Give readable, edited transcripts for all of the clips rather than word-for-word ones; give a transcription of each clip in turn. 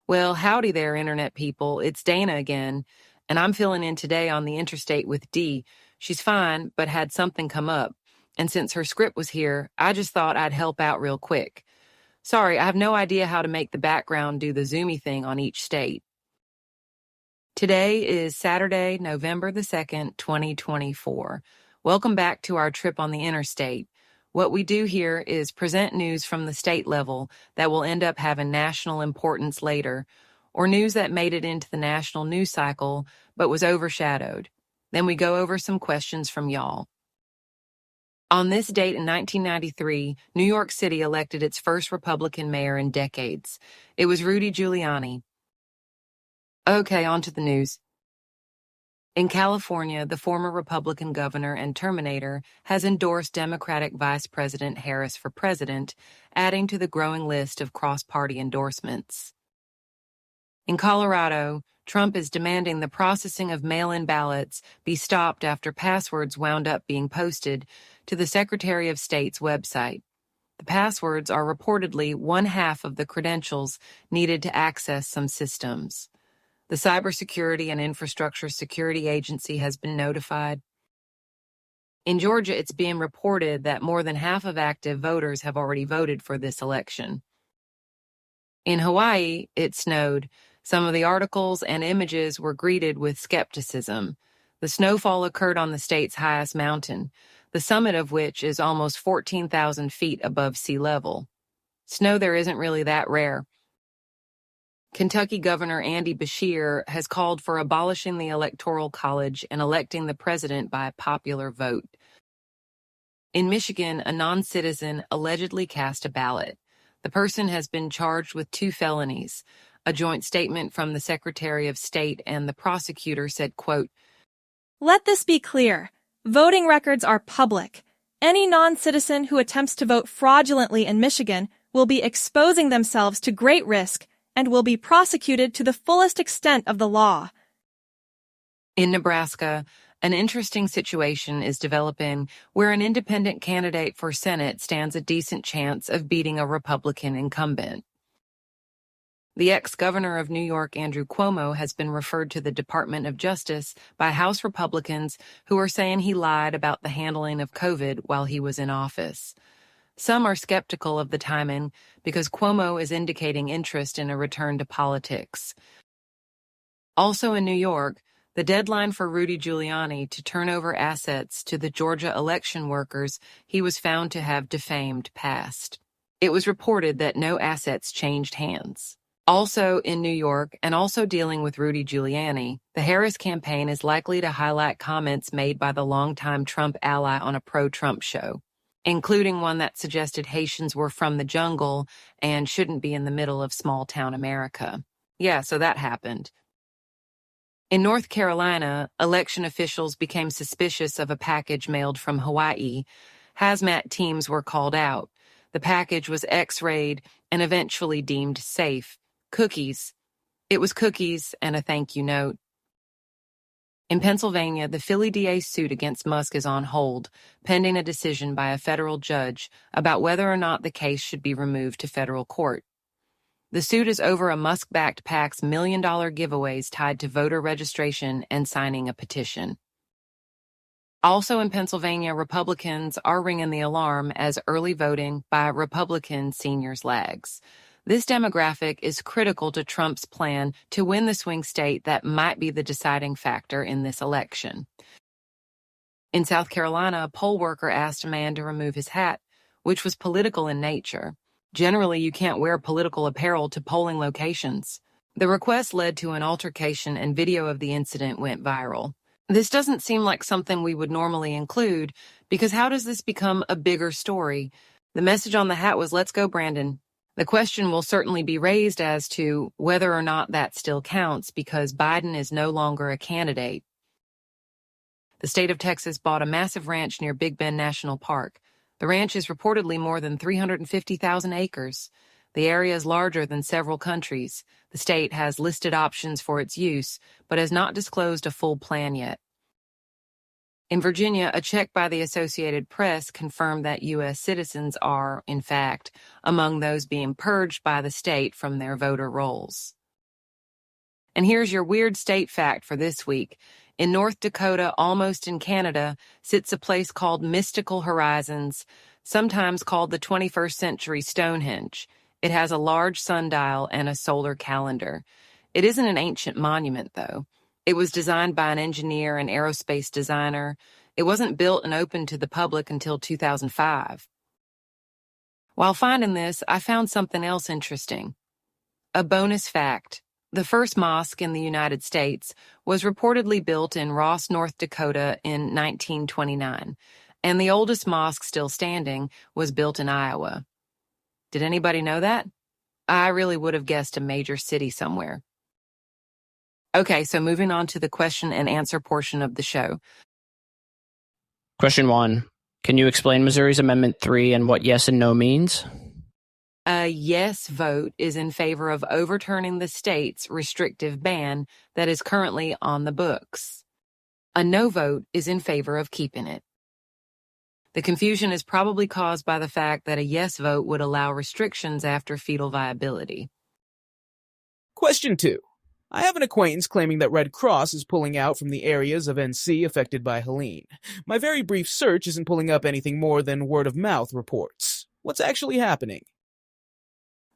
Well, howdy there, Internet people. It's Dana again, and I'm filling in today on the Interstate with Dee. She's fine, but had something come up. And since her script was here, I just thought I'd help out real quick. Sorry, I have no idea how to make the background do the zoomy thing on each state. Today is Saturday, November the 2nd, 2024. Welcome back to our trip on the Interstate. What we do here is present news from the state level that will end up having national importance later, or news that made it into the national news cycle but was overshadowed. Then we go over some questions from y'all. On this date in 1993, New York City elected its first Republican mayor in decades. It was Rudy Giuliani. Okay, on to the news. In California, the former Republican governor and Terminator has endorsed Democratic Vice President Harris for president, adding to the growing list of cross-party endorsements. In Colorado, Trump is demanding the processing of mail-in ballots be stopped after passwords wound up being posted to the Secretary of State's website. The passwords are reportedly one-half of the credentials needed to access some systems. The Cybersecurity and Infrastructure Security Agency has been notified. In Georgia, it's being reported that more than half of active voters have already voted for this election. In Hawaii, it snowed. Some of the articles and images were greeted with skepticism. The snowfall occurred on the state's highest mountain, the summit of which is almost 14,000 feet above sea level. Snow there isn't really that rare. Kentucky Governor Andy Beshear has called for abolishing the Electoral College and electing the president by popular vote. In Michigan, a non-citizen allegedly cast a ballot. The person has been charged with 2 felonies. A joint statement from the Secretary of State and the prosecutor said, quote, "Let this be clear. Voting records are public. Any non-citizen who attempts to vote fraudulently in Michigan will be exposing themselves to great risk and will be prosecuted to the fullest extent of the law." In Nebraska, an interesting situation is developing where an independent candidate for Senate stands a decent chance of beating a Republican incumbent. The ex-governor of New York, Andrew Cuomo, has been referred to the Department of Justice by House Republicans who are saying he lied about the handling of COVID while he was in office. Some are skeptical of the timing because Cuomo is indicating interest in a return to politics. Also in New York, the deadline for Rudy Giuliani to turn over assets to the Georgia election workers he was found to have defamed passed. It was reported that no assets changed hands. Also in New York, and also dealing with Rudy Giuliani, the Harris campaign is likely to highlight comments made by the longtime Trump ally on a pro-Trump show, including one that suggested Haitians were from the jungle and shouldn't be in the middle of small-town America. Yeah, so that happened. In North Carolina, election officials became suspicious of a package mailed from Hawaii. Hazmat teams were called out. The package was X-rayed and eventually deemed safe. Cookies. It was cookies and a thank you note. In Pennsylvania, the Philly DA's suit against Musk is on hold, pending a decision by a federal judge about whether or not the case should be removed to federal court. The suit is over a Musk-backed PAC's million-dollar giveaways tied to voter registration and signing a petition. Also in Pennsylvania, Republicans are ringing the alarm as early voting by Republican seniors lags. This demographic is critical to Trump's plan to win the swing state that might be the deciding factor in this election. In South Carolina, a poll worker asked a man to remove his hat, which was political in nature. Generally, you can't wear political apparel to polling locations. The request led to an altercation and video of the incident went viral. This doesn't seem like something we would normally include, because how does this become a bigger story? The message on the hat was, "Let's go, Brandon." The question will certainly be raised as to whether or not that still counts because Biden is no longer a candidate. The state of Texas bought a massive ranch near Big Bend National Park. The ranch is reportedly more than 350,000 acres. The area is larger than several countries. The state has listed options for its use, but has not disclosed a full plan yet. In Virginia, a check by the Associated Press confirmed that U.S. citizens are, in fact, among those being purged by the state from their voter rolls. And here's your weird state fact for this week. In North Dakota, almost in Canada, sits a place called Mystical Horizons, sometimes called the 21st century Stonehenge. It has a large sundial and a solar calendar. It isn't an ancient monument, though. It was designed by an engineer and aerospace designer. It wasn't built and opened to the public until 2005. While finding this, I found something else interesting. A bonus fact. The first mosque in the United States was reportedly built in Ross, North Dakota in 1929, and the oldest mosque still standing was built in Iowa. Did anybody know that? I really would have guessed a major city somewhere. Okay, so moving on to the question and answer portion of the show. Question 1. Can you explain Missouri's Amendment 3 and what yes and no means? A yes vote is in favor of overturning the state's restrictive ban that is currently on the books. A no vote is in favor of keeping it. The confusion is probably caused by the fact that a yes vote would allow restrictions after fetal viability. Question 2. I have an acquaintance claiming that Red Cross is pulling out from the areas of NC affected by Helene. My very brief search isn't pulling up anything more than word-of-mouth reports. What's actually happening?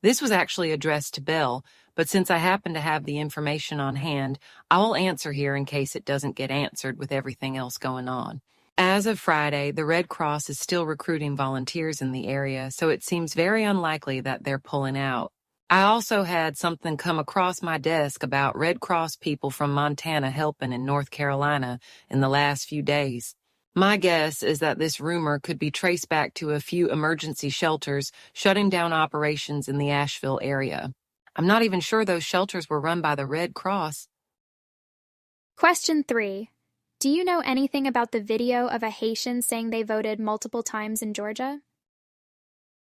This was actually addressed to Bell, but since I happen to have the information on hand, I will answer here in case it doesn't get answered with everything else going on. As of Friday, the Red Cross is still recruiting volunteers in the area, so it seems very unlikely that they're pulling out. I also had something come across my desk about Red Cross people from Montana helping in North Carolina in the last few days. My guess is that this rumor could be traced back to a few emergency shelters shutting down operations in the Asheville area. I'm not even sure those shelters were run by the Red Cross. Question 3. Do you know anything about the video of a Haitian saying they voted multiple times in Georgia?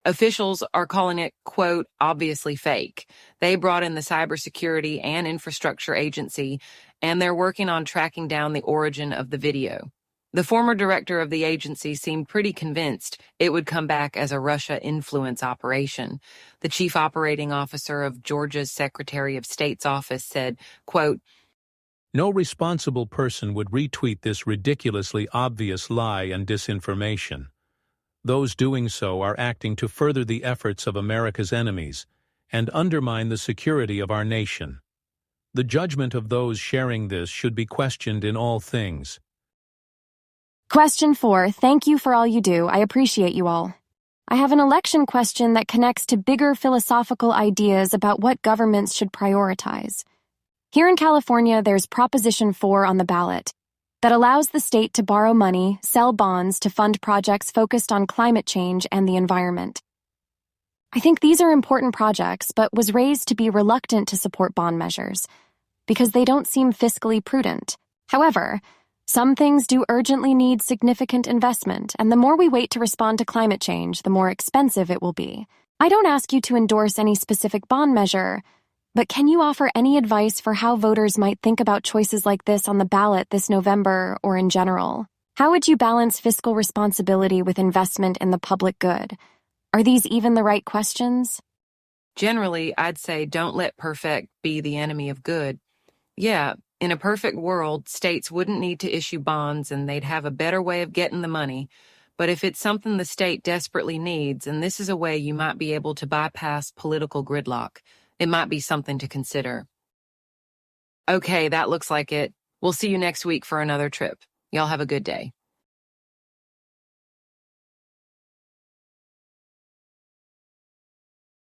Officials are calling it, quote, obviously fake. They brought in the Cybersecurity and Infrastructure Agency, and they're working on tracking down the origin of the video. The former director of the agency seemed pretty convinced it would come back as a Russia influence operation. The chief operating officer of Georgia's Secretary of State's office said, quote, "No responsible person would retweet this ridiculously obvious lie and disinformation. Those doing so are acting to further the efforts of America's enemies and undermine the security of our nation. The judgment of those sharing this should be questioned in all things." Question 4. Thank you for all you do. I appreciate you all. I have an election question that connects to bigger philosophical ideas about what governments should prioritize. Here in California, there's Proposition 4 on the ballot that allows the state to borrow money, sell bonds to fund projects focused on climate change and the environment. I think these are important projects, but was raised to be reluctant to support bond measures because they don't seem fiscally prudent. However, some things do urgently need significant investment, and the more we wait to respond to climate change, the more expensive it will be. I don't ask you to endorse any specific bond measure, but can you offer any advice for how voters might think about choices like this on the ballot this November or in general? How would you balance fiscal responsibility with investment in the public good? Are these even the right questions? Generally, I'd say don't let perfect be the enemy of good. Yeah, in a perfect world, states wouldn't need to issue bonds and they'd have a better way of getting the money. But if it's something the state desperately needs, and this is a way you might be able to bypass political gridlock, it might be something to consider. Okay, that looks like it. We'll see you next week for another trip. Y'all have a good day.